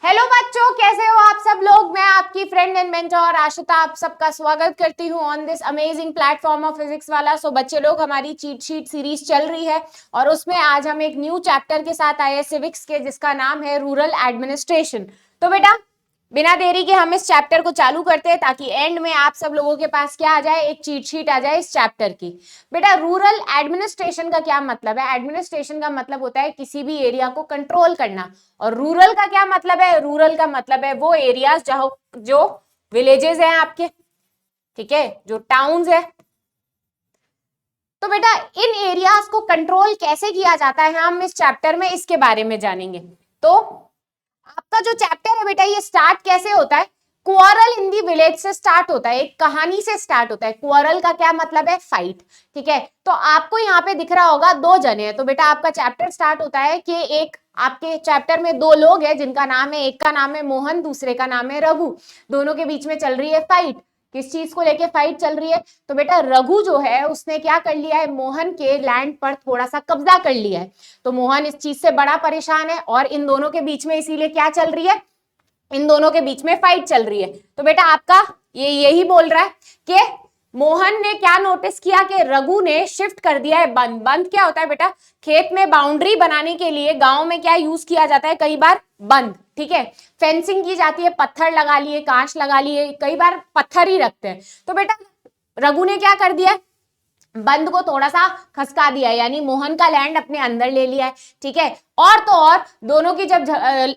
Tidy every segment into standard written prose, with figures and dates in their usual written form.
Hello बच्चों, कैसे हो आप सब लोग। मैं आपकी फ्रेंड एंड मेंटर आशिता आप सबका स्वागत करती हूँ on this amazing platform of physics वाला। सो बच्चे लोग, हमारी चीट शीट सीरीज चल रही है और उसमें आज हम एक न्यू चैप्टर के साथ आए हैं सिविक्स के, जिसका नाम है रूरल एडमिनिस्ट्रेशन। तो बेटा, बिना देरी के हम इस चैप्टर को चालू करते हैं ताकि एंड में आप सब लोगों के पास क्या आ जाए, एक चीट शीट आ जाए इस चैप्टर की। बेटा, रूरल एडमिनिस्ट्रेशन का क्या मतलब है? एडमिनिस्ट्रेशन का मतलब होता है किसी भी एरिया को कंट्रोल करना। और रूरल का क्या मतलब है? रूरल का मतलब है वो एरियाज जहां जो विलेजेस हैं आपके, ठीक है, जो टाउन्स है। तो बेटा, इन एरियाज को कंट्रोल कैसे किया जाता है हम इस चैप्टर में इसके बारे में जानेंगे। तो आपका जो चैप्टर है बेटा, ये स्टार्ट कैसे होता है? क्वारल इन दी विलेज से स्टार्ट होता है, एक कहानी से स्टार्ट होता है। क्वारल का क्या मतलब है? फाइट। ठीक है, तो आपको यहाँ पे दिख रहा होगा दो जने हैं। तो बेटा, आपका चैप्टर स्टार्ट होता है कि एक आपके चैप्टर में दो लोग हैं जिनका नाम है, एक का नाम है मोहन, दूसरे का नाम है रघु। दोनों के बीच में चल रही है फाइट। किस चीज को लेके फाइट चल रही है? तो बेटा, रघु जो है उसने क्या कर लिया है, मोहन के लैंड पर थोड़ा सा कब्जा कर लिया है। तो मोहन इस चीज से बड़ा परेशान है और इन दोनों के बीच में इसीलिए क्या चल रही है, इन दोनों के बीच में फाइट चल रही है। तो बेटा, आपका ये यही बोल रहा है कि मोहन ने क्या नोटिस किया कि रघु ने शिफ्ट कर दिया है बंद। बंद क्या होता है बेटा? खेत में बाउंड्री बनाने के लिए गांव में क्या यूज किया जाता है कई बार? बंद। ठीक है, फेंसिंग की जाती है, पत्थर लगा लिए, कांच लगा लिए, कई बार पत्थर ही रखते हैं। तो बेटा, रघु ने क्या कर दिया, बंद को थोड़ा सा खसका दिया, यानी मोहन का लैंड अपने अंदर ले लिया है। ठीक है, और तो और दोनों की जब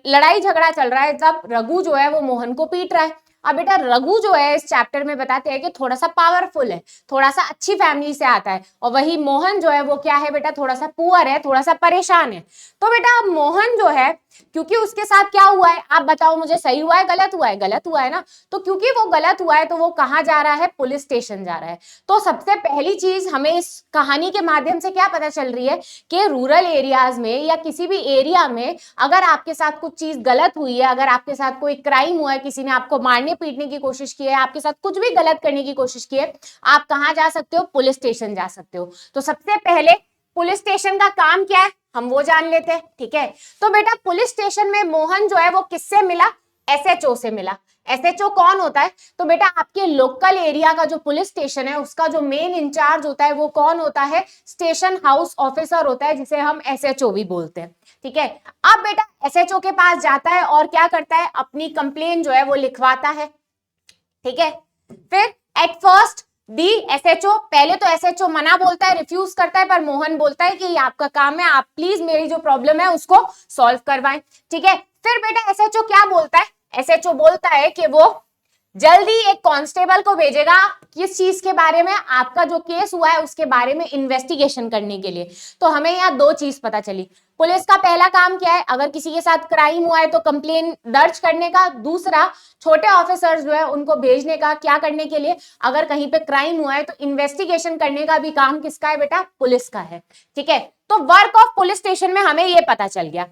लड़ाई झगड़ा चल रहा है, तब रघु जो है वो मोहन को पीट रहा है। अब बेटा, रघु जो है इस चैप्टर में बताते हैं कि थोड़ा सा पावरफुल है, थोड़ा सा अच्छी फैमिली से आता है, और वही मोहन जो है वो क्या है बेटा, थोड़ा सा पुअर है, थोड़ा सा परेशान है। तो बेटा, मोहन जो है, क्योंकि उसके साथ क्या हुआ है, आप बताओ मुझे, सही हुआ है गलत हुआ है? गलत हुआ है ना। तो क्योंकि वो गलत हुआ है तो वो कहां जा रहा है? पुलिस स्टेशन जा रहा है। तो सबसे पहली चीज हमें इस कहानी के माध्यम से क्या पता चल रही है कि रूरल एरियाज में या किसी भी एरिया में अगर आपके साथ कुछ चीज गलत हुई है, अगर आपके साथ कोई क्राइम हुआ है, किसी ने आपको मारने पीटने की कोशिश की है, आपके साथ कुछ भी गलत करने की कोशिश की है, आप कहां जा सकते हो? पुलिस स्टेशन जा सकते हो। तो सबसे पहले पुलिस स्टेशन का काम क्या है हम वो जान लेते हैं। ठीक है, तो बेटा, पुलिस स्टेशन में मोहन जो है वो किससे मिला? एसएचओ से मिला। एसएचओ कौन होता है? तो बेटा, आपके लोकल एरिया का जो पुलिस स्टेशन है उसका जो मेन इंचार्ज होता है वो कौन होता है? स्टेशन हाउस ऑफिसर होता है, जिसे हम एसएचओ भी बोलते हैं। ठीक है, अब बेटा एसएचओ के पास जाता है और क्या करता है, अपनी कंप्लेन जो है वो लिखवाता है। ठीक है, फिर एट फर्स्ट दी एसएचओ, पहले तो एसएचओ मना बोलता है, रिफ्यूज करता है, पर मोहन बोलता है कि ये आपका काम है, आप प्लीज मेरी जो प्रॉब्लम है उसको सॉल्व करवाएं। ठीक है, फिर बेटा एसएचओ क्या बोलता है? एसएचओ बोलता है कि वो जल्दी एक कांस्टेबल को भेजेगा किस चीज के बारे में, आपका जो केस हुआ है उसके बारे में इन्वेस्टिगेशन करने के लिए। तो हमें यहाँ दो चीज पता चली। पुलिस का पहला काम क्या है? अगर किसी के साथ क्राइम हुआ है तो कंप्लेन दर्ज करने का। दूसरा, छोटे ऑफिसर्स जो है उनको भेजने का, क्या करने के लिए? अगर कहीं पे क्राइम हुआ है तो इन्वेस्टिगेशन करने का भी काम किसका है बेटा? पुलिस का है। ठीक है, तो वर्क ऑफ पुलिस स्टेशन में हमें ये पता चल गया।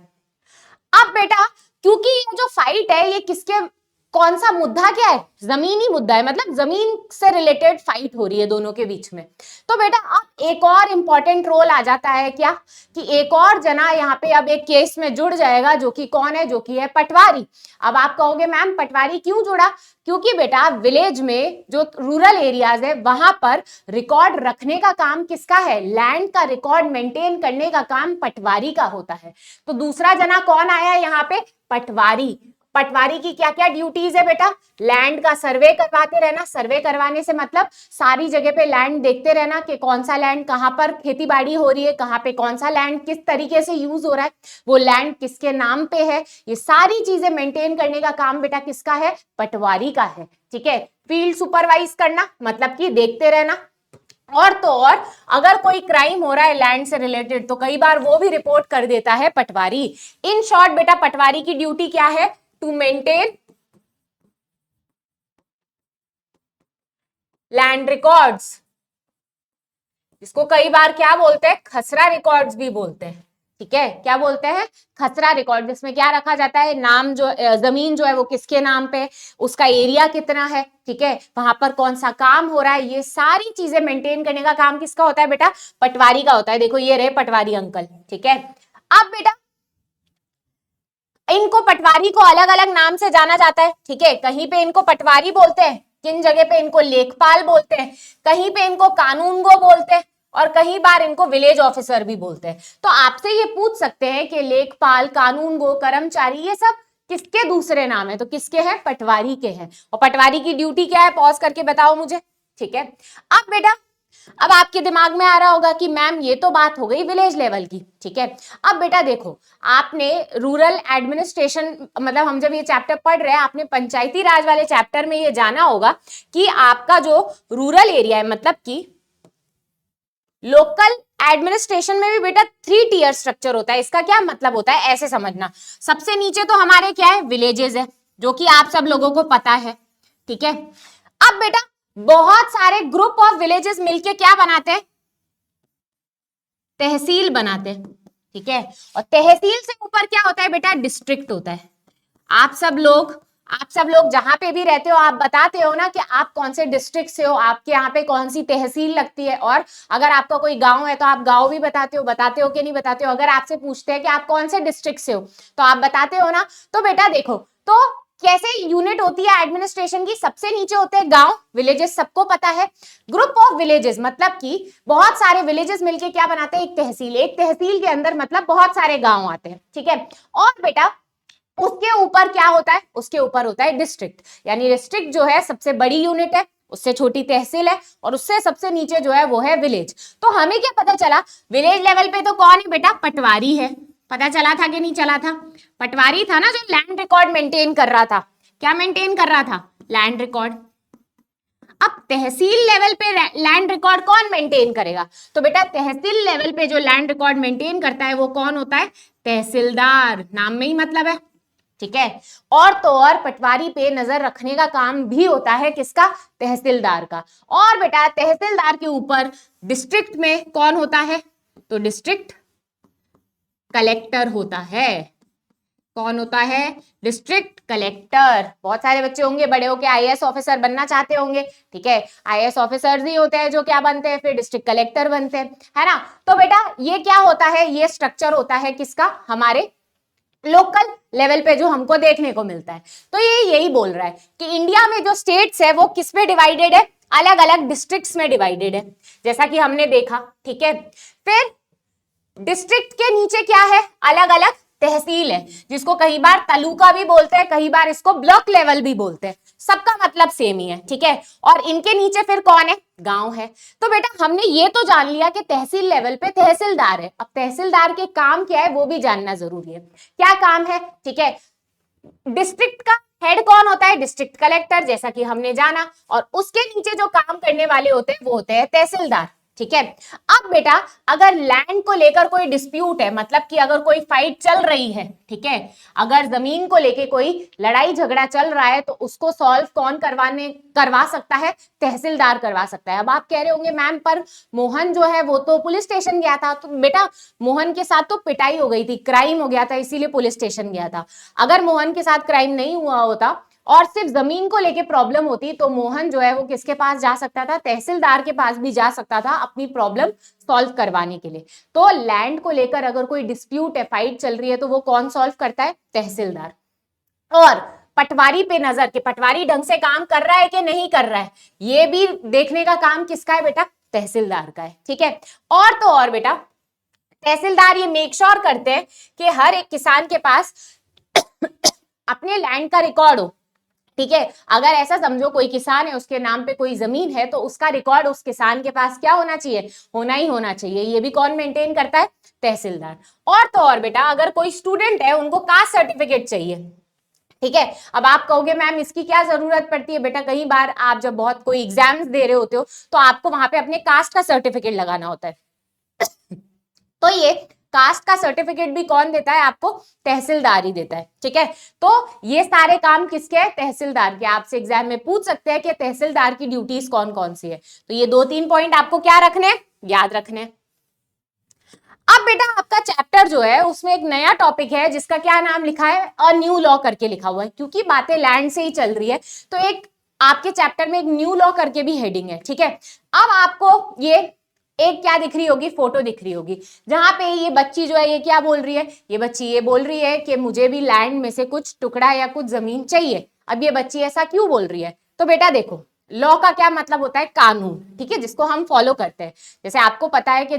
अब बेटा, क्योंकि ये जो फाइट है ये किसके, कौन सा मुद्दा क्या है? जमीनी मुद्दा है, मतलब जमीन से रिलेटेड फाइट हो रही है दोनों के बीच में। तो बेटा, अब एक और इंपॉर्टेंट रोल आ जाता है क्या, कि एक और जना यहाँ पे अब एक केस में जुड़ जाएगा, जो कि कौन है? जो कि है पटवारी। अब आप कहोगे मैम पटवारी क्यों जुड़ा? क्योंकि बेटा, विलेज में जो रूरल एरियाज है वहां पर रिकॉर्ड रखने का काम किसका है? लैंड का रिकॉर्ड मेंटेन करने का काम पटवारी का होता है। तो दूसरा जना कौन आया यहाँ पे? पटवारी। पटवारी की क्या क्या ड्यूटीज है बेटा? लैंड का सर्वे करवाते रहना। सर्वे करवाने से मतलब सारी जगह पे लैंड देखते रहना कि कौन सा लैंड कहां पर खेती बाड़ी हो रही है, कहां पे कौन सा लैंड किस तरीके से यूज हो रहा है, वो लैंड किसके नाम पे है, ये सारी चीजें मेंटेन करने का काम बेटा किसका है? पटवारी का है। ठीक है, फील्ड सुपरवाइज करना मतलब कि देखते रहना। और तो और अगर कोई क्राइम हो रहा है लैंड से रिलेटेड तो कई बार वो भी रिपोर्ट कर देता है पटवारी। इन शॉर्ट बेटा, पटवारी की ड्यूटी क्या है? टू मेंटेन लैंड रिकॉर्ड्स, इसको कई बार क्या बोलते हैं? खसरा रिकॉर्ड्स भी बोलते हैं। ठीक है, क्या बोलते हैं? खसरा रिकॉर्ड, जिसमें क्या रखा जाता है? नाम, जो जमीन जो है वो किसके नाम पे, उसका एरिया कितना है, ठीक है, वहां पर कौन सा काम हो रहा है, ये सारी चीजें मेंटेन करने का काम किसका होता है बेटा? पटवारी का होता है। देखो ये रहे पटवारी अंकल। ठीक है, अब बेटा इनको पटवारी को अलग अलग नाम से जाना जाता है, ठीक है। कहीं पे इनको पटवारी बोलते हैं, किन जगह पे इनको लेखपाल बोलते हैं, कहीं पे इनको कानूनगो बोलते हैं, और कई बार इनको विलेज ऑफिसर भी बोलते हैं। तो आपसे ये पूछ सकते हैं कि लेखपाल, कानूनगो, कर्मचारी, ये सब किसके दूसरे नाम है? तो किसके हैं? पटवारी के हैं। और पटवारी की ड्यूटी क्या है? पॉज करके बताओ मुझे, ठीक है। अब बेटा, अब आपके दिमाग में आ रहा होगा कि मैम ये तो बात हो गई विलेज लेवल की, ठीक है। अब बेटा देखो, आपने रूरल एडमिनिस्ट्रेशन, मतलब हम जब ये चैप्टर पढ़ रहे हैं, आपने पंचायती राज वाले चैप्टर में ये जाना होगा कि आपका जो रूरल एरिया है, मतलब कि लोकल एडमिनिस्ट्रेशन में भी बेटा 3 टियर स्ट्रक्चर होता है। इसका क्या मतलब होता है, ऐसे समझना। सबसे नीचे तो हमारे क्या है? विलेजेस है, जो कि आप सब लोगों को पता है, ठीक है। अब बेटा बहुत सारे ग्रुप ऑफ विलेजेस मिलके क्या बनाते हैं? तहसील बनाते हैं, ठीक है। और तहसील से ऊपर क्या होता है बेटा? डिस्ट्रिक्ट होता है। आप सब लोग जहां पे भी रहते हो, आप बताते हो ना कि आप कौन से डिस्ट्रिक्ट से हो, आपके यहाँ पे कौन सी तहसील लगती है। और अगर आपका कोई गांव है तो आप गांव भी बताते हो कि नहीं बताते हो। अगर आपसे पूछते हैं कि आप कौन से डिस्ट्रिक्ट से हो, तो आप बताते हो ना। तो बेटा देखो, तो कैसे यूनिट होती है एडमिनिस्ट्रेशन की? सबसे नीचे होते हैं गांव, विलेजेस सबको पता है। ग्रुप ऑफ विलेजेस मतलब कि बहुत सारे विलेजेस मिलके क्या बनाते हैं? एक तहसील। एक तहसील के अंदर मतलब बहुत सारे गांव आते हैं, ठीक है। और बेटा उसके ऊपर क्या होता है? उसके ऊपर होता है डिस्ट्रिक्ट। यानी डिस्ट्रिक्ट जो है सबसे बड़ी यूनिट है, उससे छोटी तहसील है, और उससे सबसे नीचे जो है वो है विलेज। तो हमें क्या पता चला? विलेज लेवल पे तो कौन है बेटा? पटवारी है। पता चला था कि नहीं चला था? पटवारी था ना, जो लैंड रिकॉर्ड मेंटेन कर रहा था। क्या मेंटेन कर रहा था? Land record. अब तहसील लेवल पे लैंड रिकॉर्ड कौन मेंटेन करेगा? तो बेटा तहसील लेवल पे जो लैंड रिकॉर्ड मेंटेन करता है वो कौन होता है? तहसीलदार। नाम में ही मतलब है, ठीक है। और तो और पटवारी पे नजर रखने का काम भी होता है किसका? तहसीलदार का। और बेटा तहसीलदार के ऊपर डिस्ट्रिक्ट में कौन होता है? तो डिस्ट्रिक्ट कलेक्टर होता है। कौन होता है? District collector. बहुत सारे बच्चे होंगे बड़े होके आईएएस ऑफिसर बनना चाहते होंगे, ठीक है। आईएएस ऑफिसर्स ही होते हैं जो क्या बनते हैं? फिर डिस्ट्रिक्ट कलेक्टर बनते हैं, है ना। तो बेटा ये क्या होता है? ये स्ट्रक्चर होता है किसका? हमारे लोकल लेवल पे जो हमको देखने को मिलता है। तो ये यही बोल रहा है कि इंडिया में जो स्टेट्स है वो किस पे डिवाइडेड है? अलग अलग डिस्ट्रिक्ट्स में डिवाइडेड है, जैसा कि हमने देखा, ठीक है। फिर डिस्ट्रिक्ट के नीचे क्या है? अलग अलग तहसील है, जिसको कई बार तालुका भी बोलते हैं, कई बार इसको ब्लॉक लेवल भी बोलते हैं। सबका मतलब सेम ही है, ठीक है। और इनके नीचे फिर कौन है? गांव है। तो बेटा हमने ये तो जान लिया कि तहसील लेवल पे तहसीलदार है। अब तहसीलदार के काम क्या है वो भी जानना जरूरी है। क्या काम है? ठीक है। डिस्ट्रिक्ट का हेड कौन होता है? डिस्ट्रिक्ट कलेक्टर, जैसा कि हमने जाना। और उसके नीचे जो काम करने वाले होते हैं वो होते हैं तहसीलदार, ठीक है। अब बेटा अगर लैंड को लेकर कोई डिस्प्यूट है, मतलब कि अगर कोई फाइट चल रही है, ठीक है, अगर जमीन को लेकर कोई लड़ाई झगड़ा चल रहा है, तो उसको सॉल्व कौन करवा सकता है? तहसीलदार करवा सकता है। अब आप कह रहे होंगे मैम पर मोहन जो है वो तो पुलिस स्टेशन गया था। तो बेटा मोहन के साथ तो पिटाई हो गई थी, क्राइम हो गया था, इसीलिए पुलिस स्टेशन गया था। अगर मोहन के साथ क्राइम नहीं हुआ होता और सिर्फ जमीन को लेके प्रॉब्लम होती, तो मोहन जो है वो किसके पास जा सकता था? तहसीलदार के पास भी जा सकता था अपनी प्रॉब्लम सॉल्व करवाने के लिए। तो लैंड को लेकर अगर कोई डिस्प्यूट है, फाइट चल रही है, तो वो कौन सॉल्व करता है? तहसीलदार। और पटवारी पे नजर, कि पटवारी ढंग से काम कर रहा है कि नहीं कर रहा है, ये भी देखने का काम किसका है बेटा? तहसीलदार का है, ठीक है। और तो और बेटा तहसीलदार ये मेक श्योर करते हैं कि हर एक किसान के पास अपने लैंड का रिकॉर्ड हो, ठीक है। अगर ऐसा समझो कोई किसान है, उसके नाम पे कोई जमीन है, तो उसका रिकॉर्ड उस किसान के पास क्या होना चाहिए? होना ही होना चाहिए। ये भी कौन मेंटेन करता है? तहसीलदार। और तो और बेटा अगर कोई स्टूडेंट है, उनको कास्ट सर्टिफिकेट चाहिए, ठीक है। अब आप कहोगे मैम इसकी क्या जरूरत पड़ती है? बेटा कई बार आप जब बहुत कोई एग्जाम्स दे रहे होते हो तो आपको वहां पे अपने कास्ट का सर्टिफिकेट लगाना होता है। तो ये कास्ट का सर्टिफिकेट भी कौन देता है आपको? तहसीलदार ही देता है, ठीक है। तो ये सारे काम किसके हैं? तहसीलदार के। आपसे एग्जाम में पूछ सकते हैं कि तहसीलदार की ड्यूटीज कौन कौन सी है। तो ये 2-3 पॉइंट आपको क्या रखने? याद रखने। अब बेटा आपका चैप्टर जो है उसमें एक नया टॉपिक है जिसका क्या नाम लिखा है? अ न्यू लॉ करके लिखा हुआ है। क्योंकि बातें लैंड से ही चल रही है तो एक आपके चैप्टर में एक न्यू लॉ करके भी हेडिंग है, ठीक है। अब आपको ये एक क्या दिख रही होगी, फोटो दिख रही होगी, जहां पे ये बच्ची जो है ये क्या बोल रही है, ये बच्ची ये बोल रही है कि मुझे भी लैंड में से कुछ टुकड़ा या कुछ जमीन चाहिए। अब ये बच्ची ऐसा क्यों बोल रही है? तो बेटा देखो, लॉ का क्या मतलब होता है, कानून, ठीक है, जिसको हम फॉलो करते हैं। जैसे आपको पता है कि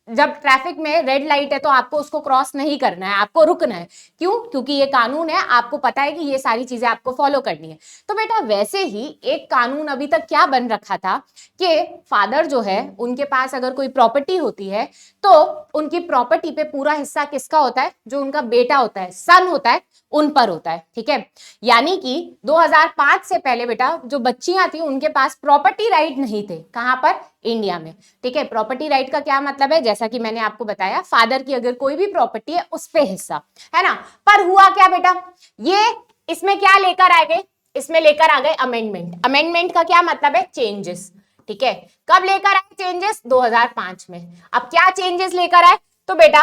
जब ट्रैफिक में रेड लाइट है तो आपको उसको क्रॉस नहीं करना है, आपको रुकना है। क्यों? क्योंकि ये कानून है, आपको पता है कि ये सारी चीजें आपको फॉलो करनी है। तो बेटा वैसे ही एक कानून अभी तक क्या बन रखा था कि फादर जो है उनके पास अगर कोई प्रॉपर्टी होती है तो उनकी प्रॉपर्टी पे पूरा हिस्सा किसका होता है, जो उनका बेटा होता है, सन होता है, उन पर होता है, ठीक है। यानी कि 2005 से पहले बेटा जो बच्चियां थी उनके पास प्रॉपर्टी राइट नहीं थे, कहां पर, इंडिया में, ठीक है। प्रॉपर्टी राइट का क्या मतलब है, जैसा कि मैंने आपको बताया, फादर की अगर कोई भी प्रॉपर्टी है उस पे हिस्सा, है ना। पर हुआ क्या बेटा, ये इसमें क्या लेकर आ गए, इसमें लेकर आ गए अमेंडमेंट। अमेंडमेंट का क्या मतलब है, चेंजेस, ठीक है। कब लेकर आए चेंजेस, 2005 में। अब क्या चेंजेस लेकर आए, तो बेटा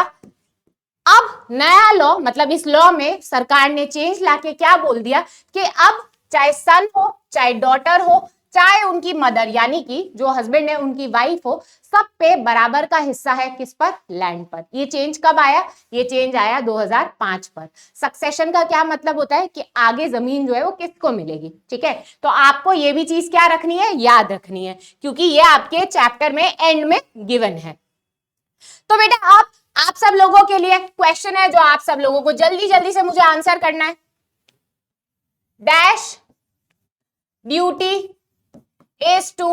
अब नया लॉ, मतलब इस लॉ में सरकार ने चेंज लाके क्या बोल दिया कि अब चाहे सन हो, चाहे डॉटर हो, चाहे उनकी मदर यानी कि जो हस्बैंड है उनकी वाइफ हो, सब पे बराबर का हिस्सा है, किस पर, लैंड पर। ये चेंज कब आया, ये चेंज आया 2005 पर। सक्सेशन का क्या मतलब होता है कि आगे जमीन जो है वो किसको मिलेगी, ठीक है। तो आपको ये भी चीज क्या रखनी है, याद रखनी है, क्योंकि ये आपके चैप्टर में एंड में गिवन है। तो बेटा आप सब लोगों के लिए क्वेश्चन है जो आप सब लोगों को जल्दी जल्दी से मुझे आंसर करना है। Dash duty is to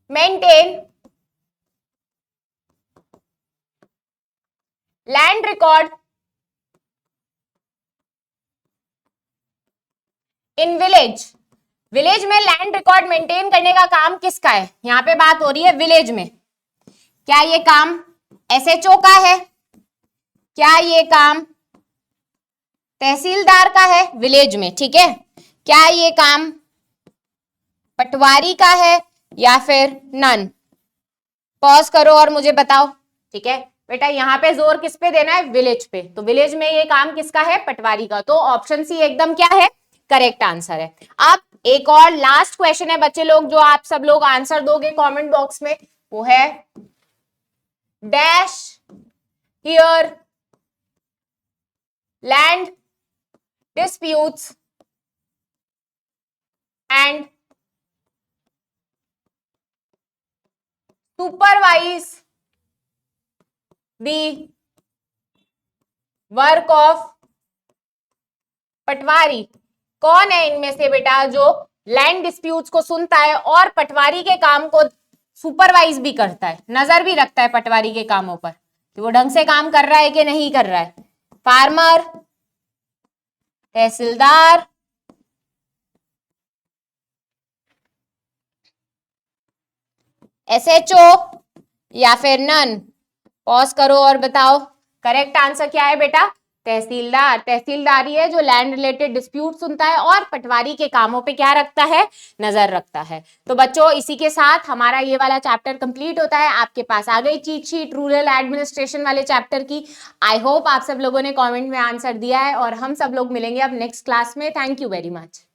maintain land record in village. Village में लैंड रिकॉर्ड मेंटेन करने का काम किसका है, यहां पे बात हो रही है विलेज में। क्या ये काम एसएचओ का है, क्या ये काम तहसीलदार का है विलेज में, ठीक है। क्या ये काम पटवारी का है या फिर नन, पॉज करो और मुझे बताओ, ठीक है। बेटा यहाँ पे जोर किस पे देना है, विलेज पे। तो विलेज में ये काम किसका है, पटवारी का। तो ऑप्शन सी एकदम क्या है, करेक्ट आंसर है। अब एक और लास्ट क्वेश्चन है बच्चे लोग, जो आप सब लोग आंसर दोगे कमेंट बॉक्स में, वो है dash here land disputes and supervise the work of पटवारी। कौन है इनमें से बेटा जो लैंड डिस्प्यूट्स को सुनता है और पटवारी के काम को सुपरवाइज भी करता है, नजर भी रखता है पटवारी के कामों पर कि वो ढंग से काम कर रहा है कि नहीं कर रहा है। फार्मर, तहसीलदार, एसएचओ या फिर नन, पॉज करो और बताओ। करेक्ट आंसर क्या है बेटा, तहसीलदार। तहसीलदार है जो लैंड रिलेटेड डिस्प्यूट सुनता है और पटवारी के कामों पे क्या रखता है, नजर रखता है। तो बच्चों इसी के साथ हमारा ये वाला चैप्टर कंप्लीट होता है। आपके पास आ गई चीट शीट रूरल एडमिनिस्ट्रेशन वाले चैप्टर की। आई होप आप सब लोगों ने कमेंट में आंसर दिया है और हम सब लोग मिलेंगे अब नेक्स्ट क्लास में। Thank you very much.